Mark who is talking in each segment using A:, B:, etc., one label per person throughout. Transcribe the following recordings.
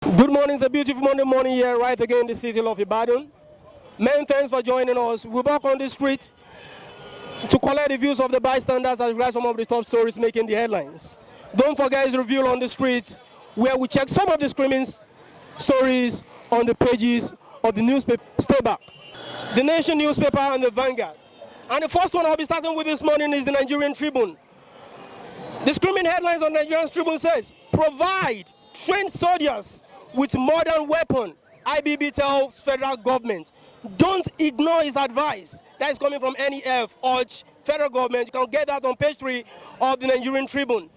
A: Good morning, it's a beautiful Monday morning here, right again in the city of Ibadan. Many thanks for joining us. We're back on the street to collect the views of the bystanders as regards some of the top stories making the headlines. Don't forget it's Review on the Street, where we check some of the screaming stories on the pages of the newspaper. Stay back. The Nation newspaper and the Vanguard. And the first one I'll be starting with this morning is the Nigerian Tribune. The screaming headlines on Nigerian Tribune says, provide trained soldiers with modern weapon. IBB tells federal government. Don't ignore his advice. That is coming from NEF, urge federal government. You can get that on page 3 of the Nigerian Tribune.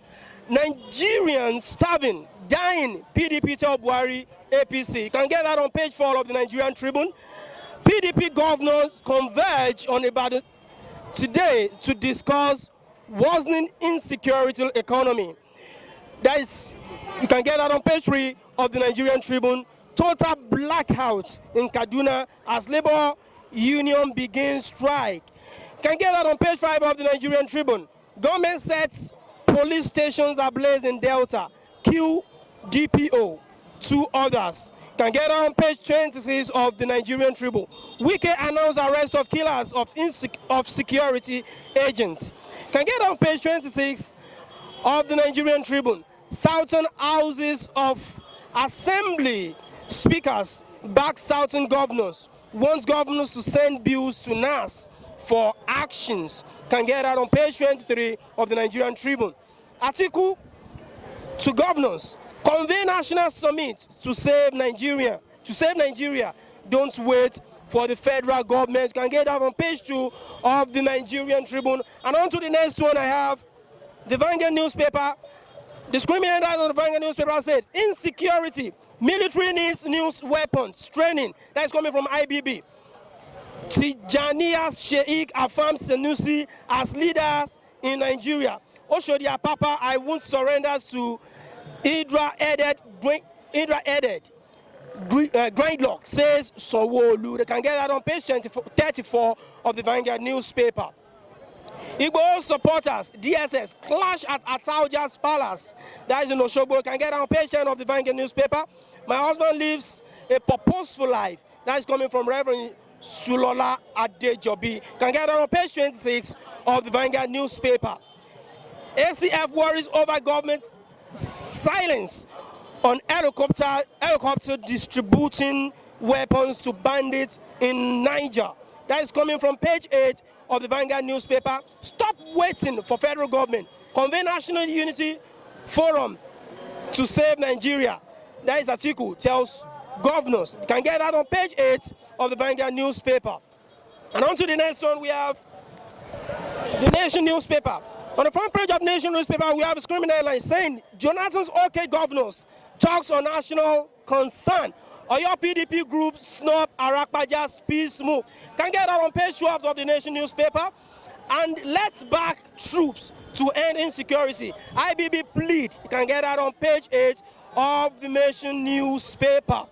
A: Nigerians starving, dying, PDP tell Buhari, APC. You can get that on page 4 of the Nigerian Tribune. PDP governors converge on Ibadan today to discuss worsening insecurity economy. That is, you can get that on page 3 of the Nigerian Tribune. Total blackout in Kaduna as labor union begins strike. You can get that on page 5 of the Nigerian Tribune. Government sets police stations ablaze in Delta. Kill DPO. 2 others. You can get that on page 26 of the Nigerian Tribune. Wike announced arrest of killers of security agents. You can get on page 26 of the Nigerian Tribune. Southern houses of assembly speakers back Southern governors. Wants governors to send bills to NAS for actions. Can get that on page 23 of the Nigerian Tribune. Article to governors. Convene national summit to save Nigeria. To save Nigeria. Don't wait for the federal government. Can get that on page 2 of the Nigerian Tribune. And on to the next one I have the Vanguard newspaper. The screaming headline on the Vanguard newspaper said, insecurity, military needs new weapons, training. That is coming from IBB. Tijaniya Sheikh affirms Sanusi as leaders in Nigeria. Oshodia Papa, I won't surrender to Hydra-headed Grindlock, says Sanwo-Olu. They can get that on page 34 of the Vanguard newspaper. Igboho supporters, DSS, clash at Atauja's palace. That is in Osogbo. Can get on page 10 of the Vanguard newspaper. My husband lives a purposeful life. That is coming from Reverend Sulola Adejobi. Can get on page 26 of the Vanguard newspaper. ACF worries over government silence on helicopter distributing weapons to bandits in Niger. That is coming from page 8 of the Vanguard newspaper. Stop waiting for federal government. Convene National Unity Forum to save Nigeria. That is article tells governors. You can get that on page 8 of the Vanguard newspaper. And on to the next one, we have the Nation newspaper. On the front page of Nation newspaper, we have a screaming headline saying, Jonathan's OK governors talks on national concern. Or your PDP group snub Arakpaja's peace move. Can get that on page 12 of the Nation newspaper. And let's back troops to end insecurity. IBB plead. You can get that on page 8 of the Nation newspaper.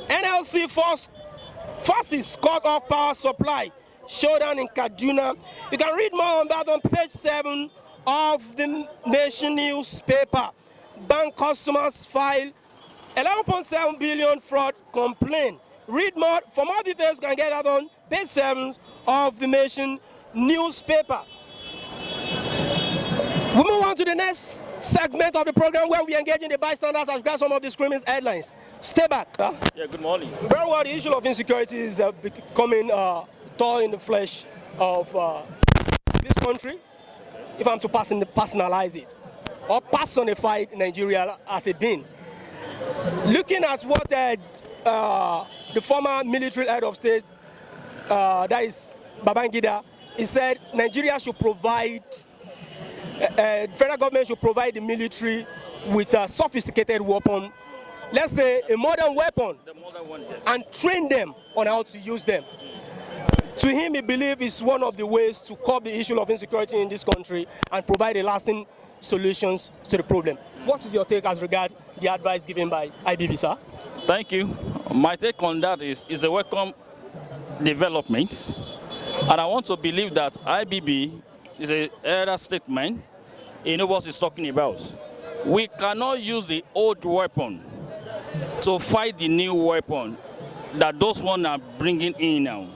A: NLC forces cut off power supply. Showdown in Kaduna. You can read more on that on page 7 of the Nation newspaper. Bank customers file 11.7 billion fraud complaint. Read more. For more details, you can get that on page 7 of the Nation newspaper. We move on to the next segment of the program where we engage in the bystanders as well as some of the screaming headlines. Stay back.
B: Yeah, good morning.
A: Very well, the issue of insecurity is becoming thorn in the flesh of this country, if I'm to personalize it, or personify Nigeria as a being. Looking at what the former military head of state, that is Babangida, he said Nigeria should provide, federal government should provide the military with a sophisticated weapon, let's say a modern weapon, and train them on how to use them. To him, he believes it's one of the ways to curb the issue of insecurity in this country and provide a lasting solutions to the problem. What is your take as regards the advice given by IBB, sir?
B: Thank you. My take on that is a welcome development. And I want to believe that IBB is an elder statesman. He knows what he's talking about. We cannot use the old weapon to fight the new weapon that those one are bringing in now.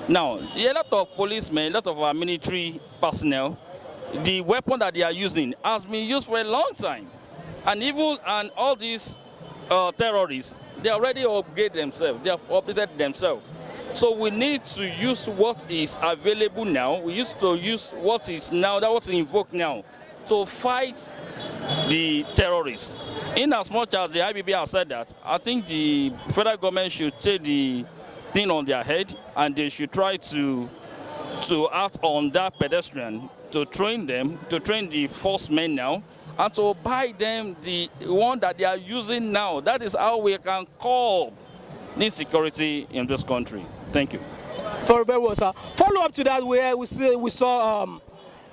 B: Now, a lot of policemen, a lot of our military personnel, the weapon that they are using has been used for a long time. And all these terrorists, they already upgrade themselves, they have updated themselves. So we need to use what is available now. We used to use what is now, that what's invoked now, to fight the terrorists. In as much as the IBB has said that, I think the federal government should take the thing on their head and they should try to act on that pedestrian, to train them, to train the force men now, and to buy them the one that they are using now. That is how we can curb the insecurity in this country. Thank you.
A: Very well, sir. Follow up to that, where we saw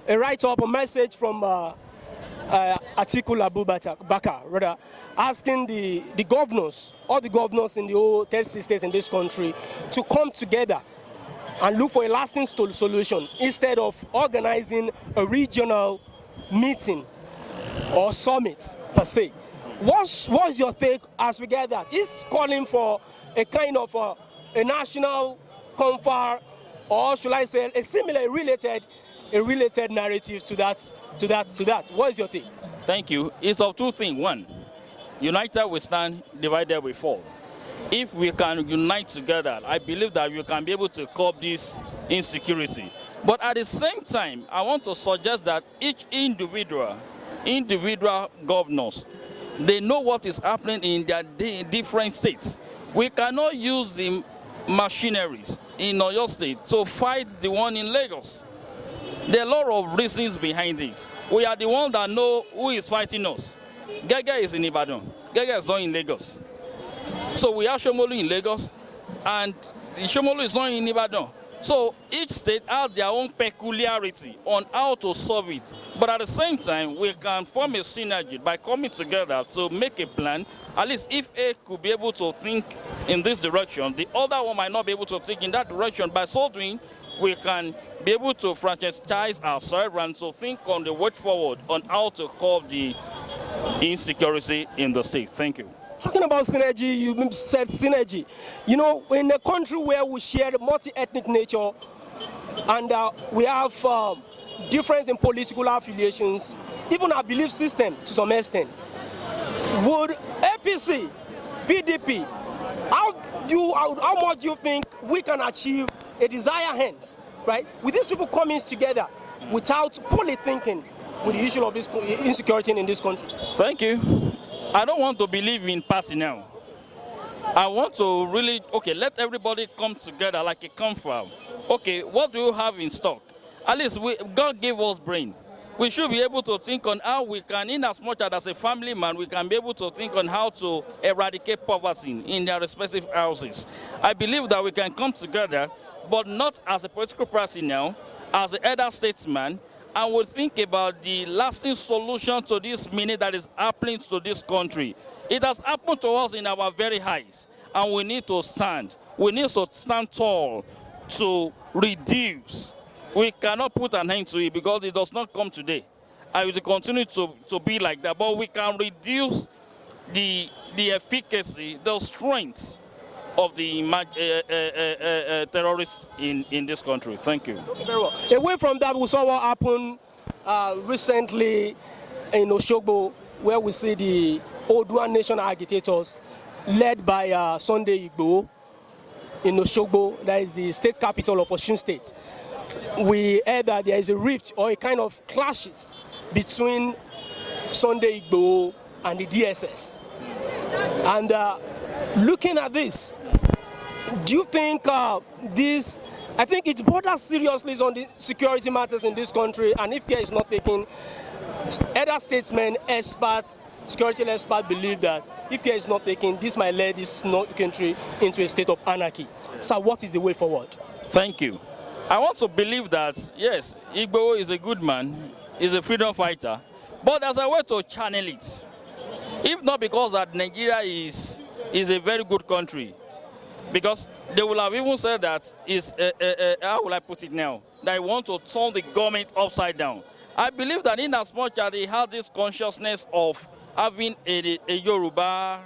A: a write-up, a message from Atiku Abubakar, rather, asking the governors, all the governors in the whole 30 states in this country, to come together and look for a lasting solution instead of organizing a regional meeting or summit per se. What's your take as we get that? Is calling for a kind of a national confer, or should I say a similar related narrative to that? What is your take?
B: Thank you. It's of two things. One, united we stand, divided we fall. If we can unite together, I believe that we can be able to curb this insecurity. But at the same time, I want to suggest that each individual governors, they know what is happening in their different states. We cannot use the machineries in Oyo State to fight the one in Lagos. There are a lot of reasons behind this. We are the ones that know who is fighting us. Gege is in Ibadan. Gege is not in Lagos. So we have Shomolu in Lagos, and Shomolu is not in Ibadan. So each state has their own peculiarity on how to solve it. But at the same time, we can form a synergy by coming together to make a plan. At least if A could be able to think in this direction, the other one might not be able to think in that direction. By so doing, we can be able to franchise ourselves and to think on the way forward on how to curb the insecurity in the state. Thank you.
A: Talking about synergy, you said synergy. You know, in a country where we share multi-ethnic nature and we have difference in political affiliations, even our belief system to some extent, would APC, PDP, how much do you think we can achieve a desired hence, right? With these people coming together without fully thinking with the issue of this insecurity in this country?
B: Thank you. I don't want to believe in party now. I want to really, let everybody come together like a confab. Okay, what do you have in stock? At least God gave us brain. We should be able to think on how we can, in as much as a family man, we can be able to think on how to eradicate poverty in their respective houses. I believe that we can come together, but not as a political party now, as an elder statesman, and we'll think about the lasting solution to this minute that is happening to this country. It has happened to us in our very eyes, and we need to stand. We need to stand tall to reduce. We cannot put an end to it because it does not come today. I will continue to be like that, but we can reduce the efficacy, the strength of the terrorists in this country. Thank you.
A: Very well. Away from that, we saw what happened recently in Osogbo, where we see the Odua Nation agitators led by Sunday Igboho in Osogbo, that is the state capital of Osun State. We heard that there is a rift or a kind of clashes between Sunday Igboho and the DSS. And looking at this, do you think this, I think it borders seriously on the security matters in this country, and if care is not taken, other statesmen, experts, security experts believe that if care is not taken, this might lead this country into a state of anarchy. So what is the way forward?
B: Thank you. I want to believe that, yes, Igboho is a good man, is a freedom fighter, but there's a way to channel it. If not because that Nigeria is a very good country, because they will have even said that how will I put it now, that they want to turn the government upside down. I believe that in as much as they have this consciousness of having a Yoruba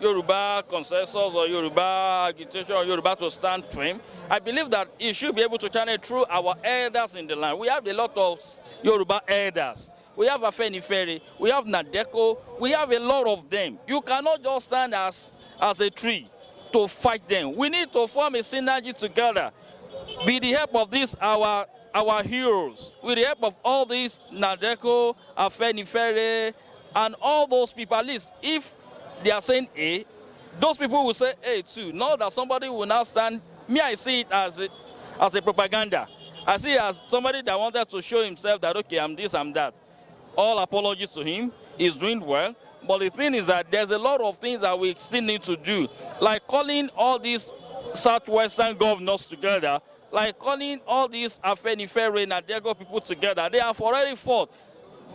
B: Yoruba consensus or Yoruba agitation or Yoruba to stand firm. I believe that he should be able to channel through our elders in the land. We have a lot of Yoruba elders. We have Afenifere, we have Nadeko, we have a lot of them. You cannot just stand as a tree to fight them. We need to form a synergy together. With the help of these our heroes, with the help of all these Nadeko, Afenifere, and all those people, at least if they are saying A, those people will say A too. Not that somebody will now stand. Me, I see it as a propaganda. I see it as somebody that wanted to show himself that, okay, I'm this, I'm that. All apologies to him. He's doing well. But the thing is that there's a lot of things that we still need to do, like calling all these Southwestern governors together, like calling all these Afenifere and Nadego people together. They have already fought.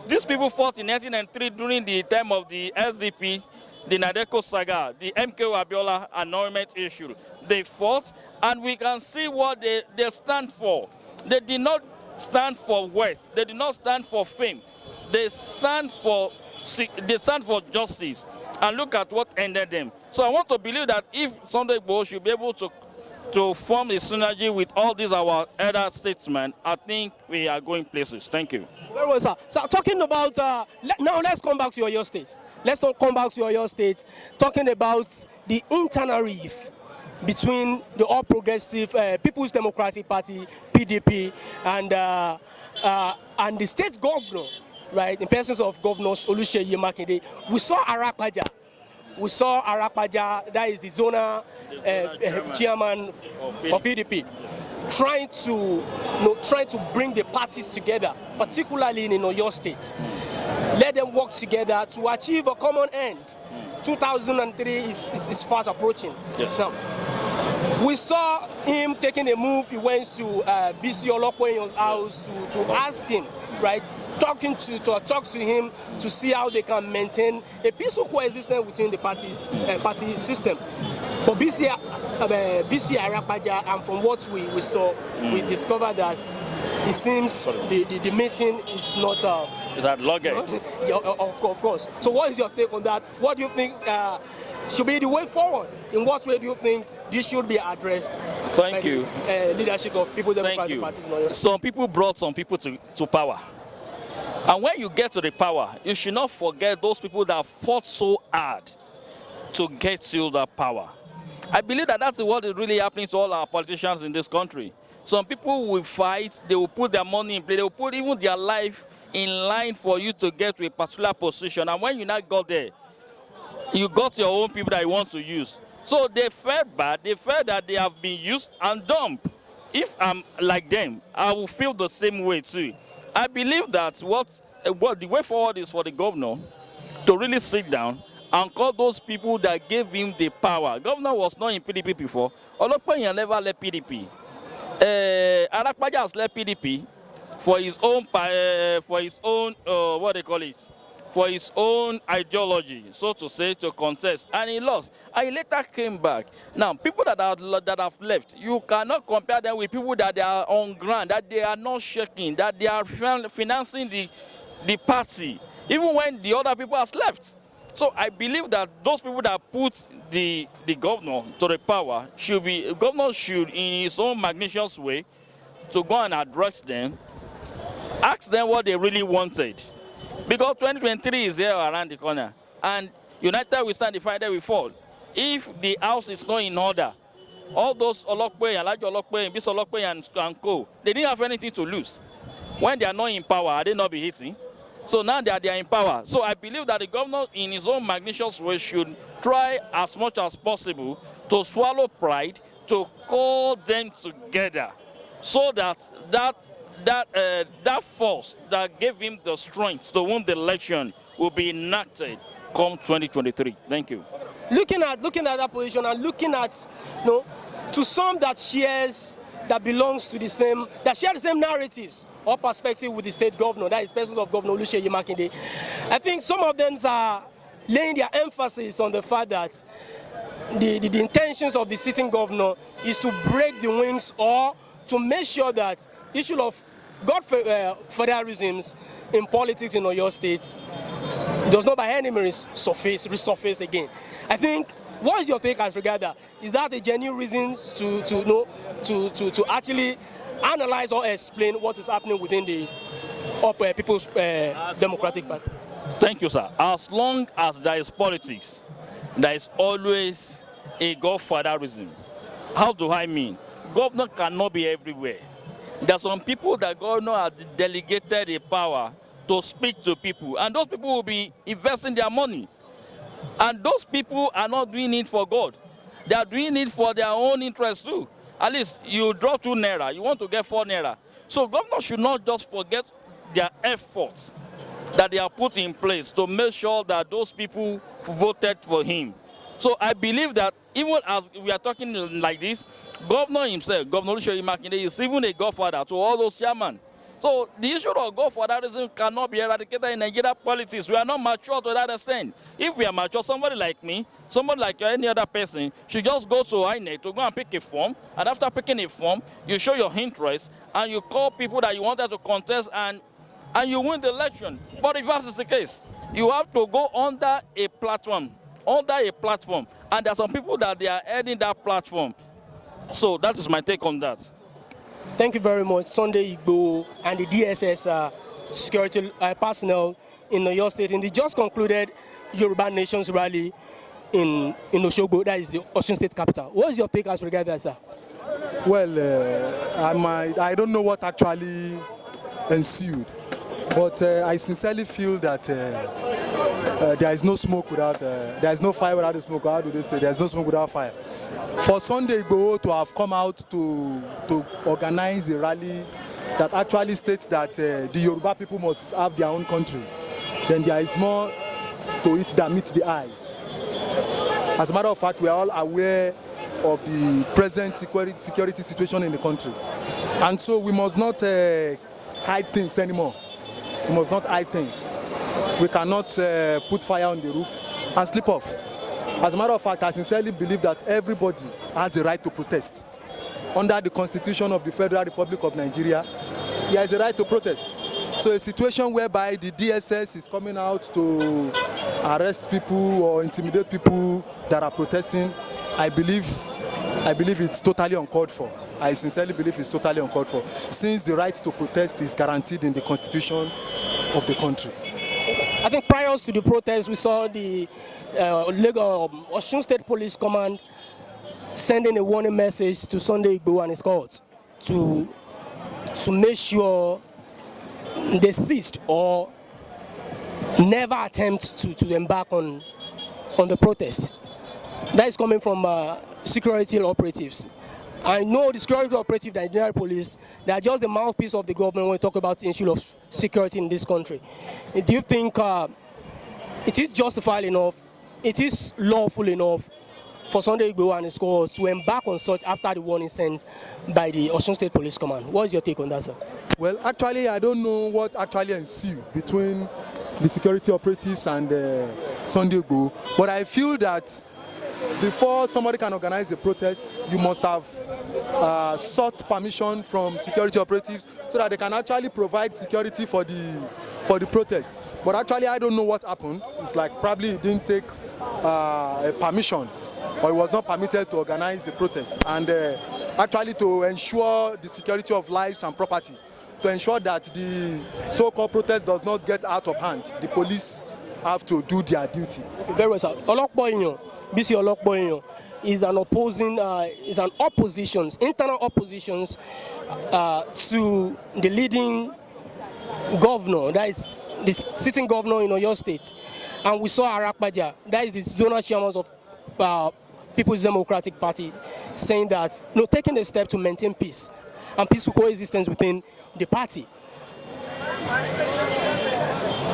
B: These people fought in 1993 during the time of the SDP, the Nadeko saga, the MKO Abiola annulment issue. They fought, and we can see what they stand for. They did not stand for wealth. They did not stand for fame. They stand for justice. And look at what ended them. So I want to believe that if Sunday Igboho should be able to form a synergy with all these our elder statesmen, I think we are going places. Thank you.
A: Very well, sir. So talking about, now let's come back to your state. Let's not come back to your state. Talking about the internal rift between the All Progressive People's Democratic Party, PDP, and the state governor, right, in persons of Governors Oluseyi Makinde. We saw Arakpaja. That is the zonal chairman of PDP, trying to bring the parties together, particularly in Oyo State. Let them work together to achieve a common end. 2003 is fast approaching.
B: Yes.
A: Now, we saw him taking a move. He went to BC Olokwenyon's house to ask him, right, talk to him to see how they can maintain a peaceful coexistence within the party system. But BC Arakpaja, and from what we saw, we discovered that it seems the meeting is not.
B: Is that login?
A: Yeah, of course. So what is your take on that? What do you think should be the way forward? In what way do you think this should be addressed?
B: Thank you.
A: Leadership of People's Democratic Parties.
B: Some people brought some people to power. And when you get to the power, you should not forget those people that fought so hard to get you that power. I believe that that's what is really happening to all our politicians in this country. Some people will fight, they will put their money in play, they will put even their life in line for you to get to a particular position. And when you not got there, you got your own people that you want to use. So they felt bad, they felt that they have been used and dumped. If I'm like them, I will feel the same way too. I believe that what the way forward is for the governor to really sit down and call those people that gave him the power. Governor was not in PDP before. Olokpeyan never left PDP. Arakpaja has left PDP for his own what they call it, for his own ideology, so to say, to contest, and he lost. And he later came back. Now, people that have left, you cannot compare them with people that they are on ground, that they are not shaking, that they are financing the party, even when the other people have left. So I believe that those people that put the governor to the power governor should, in his own magnificent way, to go and address them, ask them what they really wanted. Because 2023 is here around the corner, and United we stand, divided we fall. If the house is not in order, all those Olokpe, Alhaji Olokpe, Bis Olokpe and co, they didn't have anything to lose. When they are not in power, are they not be hitting? So now they are in power. So I believe that the governor, in his own magnificent way, should try as much as possible to swallow pride, to call them together, so that force that gave him the strength to win the election will be enacted come 2023. Thank you.
A: Looking at that position and looking at, to some that share the same narratives or perspective with the state governor, that is persons of Governor Oluseyi Makinde, I think some of them are laying their emphasis on the fact that the intentions of the sitting governor is to break the wings or to make sure that issue of federalisms in politics in Oyo State does not by any means resurface again. I think, what is your take as regard that? Is that a genuine reason to actually analyze or explain what is happening within the People's Democratic Party?
B: Thank you, sir. As long as there is politics, there is always a godfatherism. How do I mean? Governor cannot be everywhere. There are some people that governor has delegated a power to speak to people, and those people will be investing their money. And those people are not doing it for God. They are doing it for their own interest too. At least you draw 2 naira, you want to get 4 naira. So governors should not just forget their efforts that they have put in place to make sure that those people voted for him. So I believe that even as we are talking like this, Governor himself, Governor Oluseyi Makinde, is even a godfather to all those chairmen. So the issue of godfatherism cannot be eradicated in Nigeria politics. We are not mature to that extent. If we are mature, somebody like me, somebody like any other person, should just go to INEC to go and pick a form, and after picking a form, you show your interest, and you call people that you wanted to contest, and you win the election. But if that is the case, you have to go under a platform, and there are some people that they are heading that platform. So that is my take on that.
A: Thank you very much, Sunday Igboho and the DSS security personnel in Oyo State in the just concluded Yoruba Nations rally in Osogbo, that is the Osun State capital. What is your take as regards that, sir?
C: Well, I don't know what actually ensued, but I sincerely feel that there is no smoke without, there is no fire without the smoke. How do they say? There is no smoke without fire. For Sunday Igboho to have come out to organize a rally that actually states that the Yoruba people must have their own country, then there is more to it than meets the eyes. As a matter of fact, we are all aware of the present security situation in the country. And so we must not hide things anymore. We must not hide things. We cannot put fire on the roof and slip off. As a matter of fact, I sincerely believe that everybody has a right to protest. Under the Constitution of the Federal Republic of Nigeria, there is a right to protest. So a situation whereby the DSS is coming out to arrest people or intimidate people that are protesting, I believe it's totally uncalled for. I sincerely believe it's totally uncalled for, since the right to protest is guaranteed in the Constitution of the country.
A: I think prior to the protest, we saw the Osun State Police Command sending a warning message to Sunday Igboho and his cohorts to make sure they ceased or never attempt to embark on the protest. That is coming from security operatives. I know the security operative, the Nigerian police, they are just the mouthpiece of the government when we talk about the issue of security in this country. Do you think it is justified enough, it is lawful enough for Sunday Igboho and his cohorts to embark on such after the warning sent by the Osun State Police Command? What is your take on that, sir?
C: Well, actually, I don't know what actually ensued between the security operatives and Sunday Igboho, but I feel that before somebody can organize a protest, you must have sought permission from security operatives so that they can actually provide security for the protest. But actually, I don't know what happened. It's like probably it didn't take a permission, or it was not permitted to organize a protest. And actually, to ensure the security of lives and property, to ensure that the so-called protest does not get out of hand, the police have to do their duty.
A: Very well, sir. BC Olokboyan is an oppositions, internal oppositions to the leading governor, that is the sitting governor in Oyo State. And we saw Arakpaja, that is the zonal chairman of People's Democratic Party, saying that taking a step to maintain peace and peaceful coexistence within the party.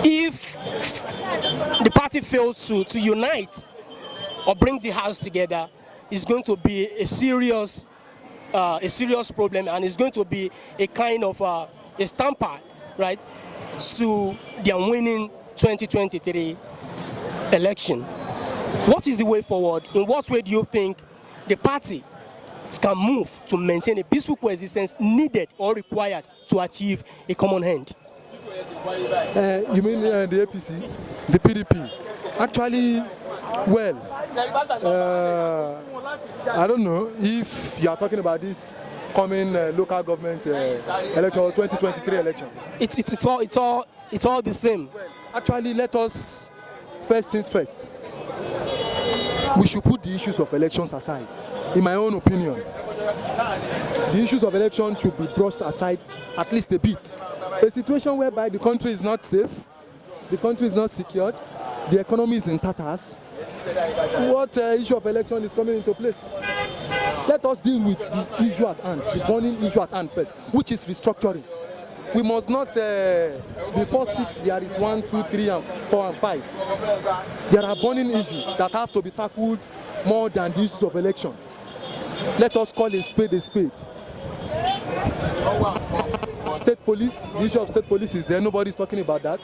A: If the party fails to unite or bring the house together, it's going to be a serious problem, and it's going to be a kind of a stamper, right, to their winning 2023 election. What is the way forward? In what way do you think the party can move to maintain a peaceful coexistence needed or required to achieve a common end?
C: You mean the APC? The PDP. Actually, well, I don't know if you are talking about this coming local government election or 2023 election.
A: It's all the same.
C: Actually, let us first things first. We should put the issues of elections aside. In my own opinion, the issues of elections should be brushed aside at least a bit. A situation whereby the country is not safe, the country is not secured, the economy is in tatters. What issue of election is coming into place? Let us deal with the issue at hand, the burning issue at hand first, which is restructuring. We must not, before 6, there is 1, 2, 3, and 4, and 5. There are burning issues that have to be tackled more than the issues of election. Let us call a spade a spade. State police, the issue of state police is there, nobody is talking about that.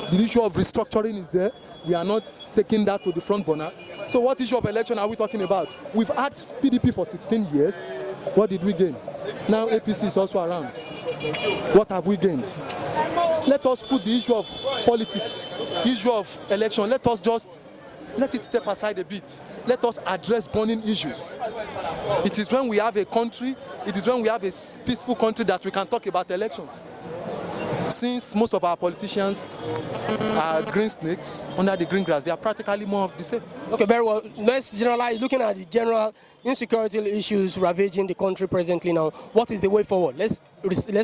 C: The issue of restructuring is there, we are not taking that to the front burner. So what issue of election are we talking about? We've had PDP for 16 years, what did we gain? Now APC is also around. What have we gained? Let us put the issue of politics, the issue of election, let us just let it step aside a bit. Let us address burning issues. It is when we have a country, it is when we have a peaceful country that we can talk about elections. Since most of our politicians are green snakes under the green grass, they are practically more of the same.
A: Okay, very well. Let's generalize, looking at the general insecurity issues ravaging the country presently now. What is the way forward? Let's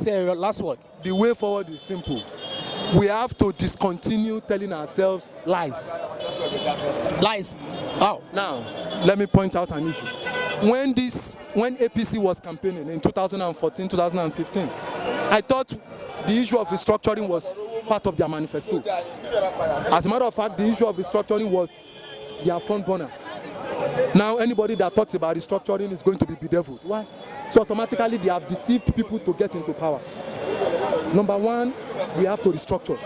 A: say last word.
C: The way forward is simple. We have to discontinue telling ourselves lies.
A: Lies? How?
C: Now, let me point out an issue. When APC was campaigning in 2014, 2015, I thought the issue of restructuring was part of their manifesto. As a matter of fact, the issue of restructuring was their front burner. Now, anybody that talks about restructuring is going to be bedeviled. Why? So automatically they have deceived people to get into power. Number one, we have to restructure.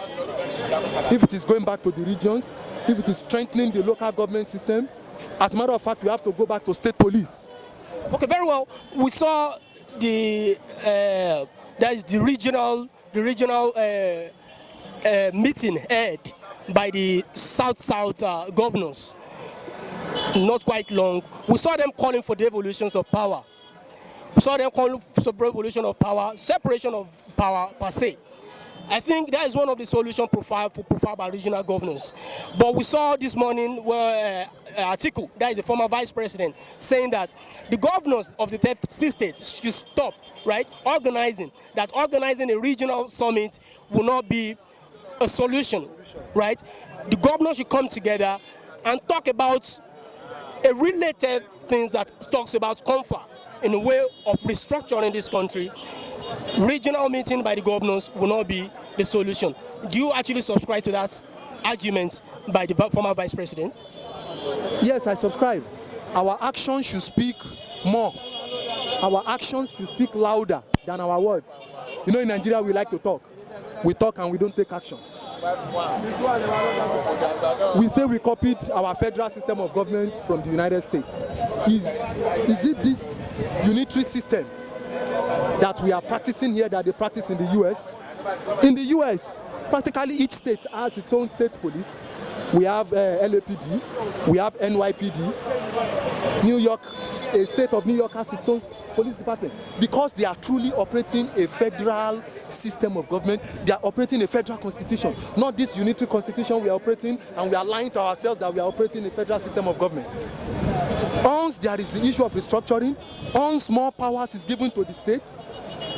C: If it is going back to the regions, if it is strengthening the local government system, as a matter of fact, we have to go back to state police.
A: Okay, very well. We saw the regional meeting held by the South governors. Not quite long. We saw them calling for devolutions of power. We saw them calling for devolution of power, separation of power per se. I think that is one of the solutions profiled by regional governors. But we saw this morning where Atiku, that is the former vice president, saying that the governors of the 6 states should stop, right, organizing a regional summit will not be a solution, right? The governors should come together and talk about a related things that talks about comfort in a way of restructuring this country. Regional meeting by the governors will not be the solution. Do you actually subscribe to that argument by the former vice president?
C: Yes, I subscribe. Our actions should speak more. Our actions should speak louder than our words. You know, in Nigeria, we like to talk. We talk and we don't take action. We say we copied our federal system of government from the United States. Is it this unitary system that we are practicing here that they practice in the US? In the US, practically each state has its own state police. We have LAPD, we have NYPD. New York, a state of New York has its own police department, because they are truly operating a federal system of government. They are operating a federal constitution, not this unitary constitution we are operating, and we are lying to ourselves that we are operating a federal system of government. Once there is the issue of restructuring, once more powers is given to the states,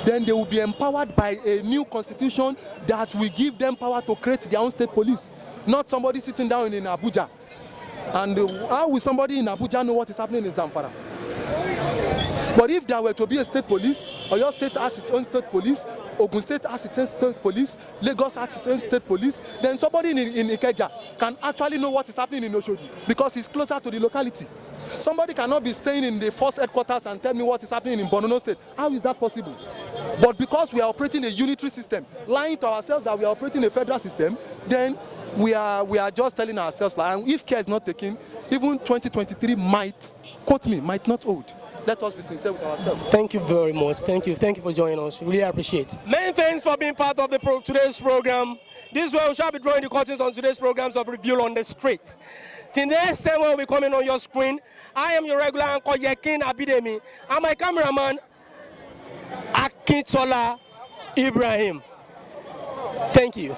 C: then they will be empowered by a new constitution that will give them power to create their own state police, not somebody sitting down in Abuja. And how will somebody in Abuja know what is happening in Zamfara? But if there were to be a state police, Oyo State has its own state police, Ogun State has its own state police, Lagos has its own state police, then somebody in Ikeja can actually know what is happening in Oshodi because he's closer to the locality. Somebody cannot be staying in the first headquarters and tell me what is happening in Borno State. How is that possible? But because we are operating a unitary system, lying to ourselves that we are operating a federal system, then we are just telling ourselves, like, and if care is not taken, even 2023 might, quote me, might not hold. Let us be sincere with ourselves.
A: Thank you very much. Thank you for joining us. Really appreciate it. Many thanks for being part of the today's program. This way we shall be drawing the curtains on today's programs of Review on the Street. The next time will be coming on your screen. I am your regular anchor, Yekin Abidemi, and my cameraman, Akintola Ibrahim. Thank you.